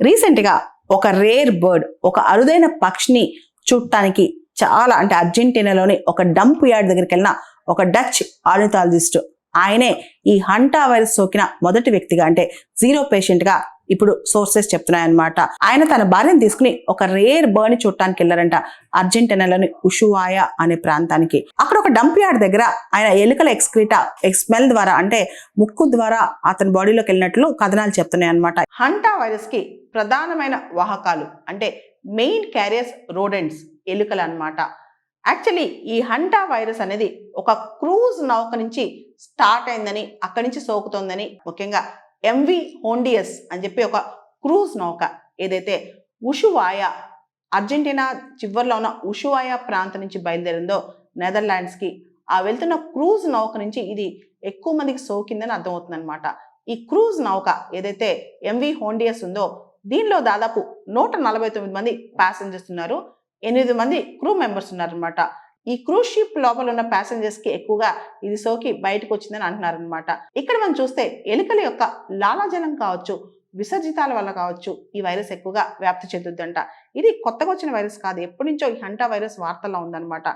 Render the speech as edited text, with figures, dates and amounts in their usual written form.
Recent గా ఒక rare bird, ఒక అరుదైన పక్షిని చూడటానికి చాలా అంటే అర్జెంటీనాలోని ఒక డంప్ యార్డ్ దగ్గరికి వెళ్ళిన ఒక డచ్ ఆర్నిథాలజిస్ట్, ఆయనే ఈ హంటా వైరస్ సోకిన మొదటి వ్యక్తిగా అంటే జీరో పేషెంట్ గా ఇప్పుడు సోర్సెస్ చెప్తున్నాయన్నమాట. ఆయన తన భార్యను తీసుకుని ఒక రేర్ బర్డ్ ని చూడటానికి వెళ్ళారంట అర్జెంటీనాలోని ఉషువాయా అనే ప్రాంతానికి. అక్కడ ఒక డంప్ యార్డ్ దగ్గర ఆయన ఎలుకల ఎక్స్క్రీటా స్మెల్ ద్వారా అంటే ముక్కు ద్వారా అతని బాడీలోకి వెళ్ళినట్లు కథనాలు చెప్తున్నాయి అన్నమాట. హంటా వైరస్ కి ప్రధానమైన వాహకాలు అంటే మెయిన్ క్యారియర్స్ రోడెంట్స్, ఎలుకలు అన్నమాట. యాక్చువల్లీ ఈ హంటా వైరస్ అనేది ఒక క్రూజ్ నౌక నుంచి స్టార్ట్ అయిందని, అక్కడి నుంచి సోకుతోందని, ముఖ్యంగా ఎంవి హోండియస్ అని చెప్పి ఒక క్రూజ్ నౌక ఏదైతే ఉషువాయా అర్జెంటీనా చివరిలో ఉన్న ఉషువాయా ప్రాంతం నుంచి బయలుదేరిందో నెదర్లాండ్స్కి, ఆ వెళ్తున్న క్రూజ్ నౌక నుంచి ఇది ఎక్కువ మందికి సోకిందని అర్థమవుతుంది అనమాట. ఈ క్రూజ్ నౌక ఏదైతే ఎంవి హోండియస్ ఉందో దీనిలో దాదాపు 149 మంది ప్యాసింజర్స్ ఉన్నారు, 8 మంది క్రూ మెంబర్స్ ఉన్నారనమాట. ఈ క్రూజ్ షిప్ లోపల ఉన్న ప్యాసింజర్స్ కి ఎక్కువగా ఇది సోకి బయటకు వచ్చిందని అంటున్నారనమాట. ఇక్కడ మనం చూస్తే ఎలుకల యొక్క లాలాజలం కావచ్చు, విసర్జితాల వల్ల కావచ్చు ఈ వైరస్ ఎక్కువగా వ్యాప్తి చెందుద్దంట. ఇది కొత్తగా వచ్చిన వైరస్ కాదు, ఎప్పటి నుంచో ఈ హంటా వైరస్ వార్తల్లో ఉందన్నమాట.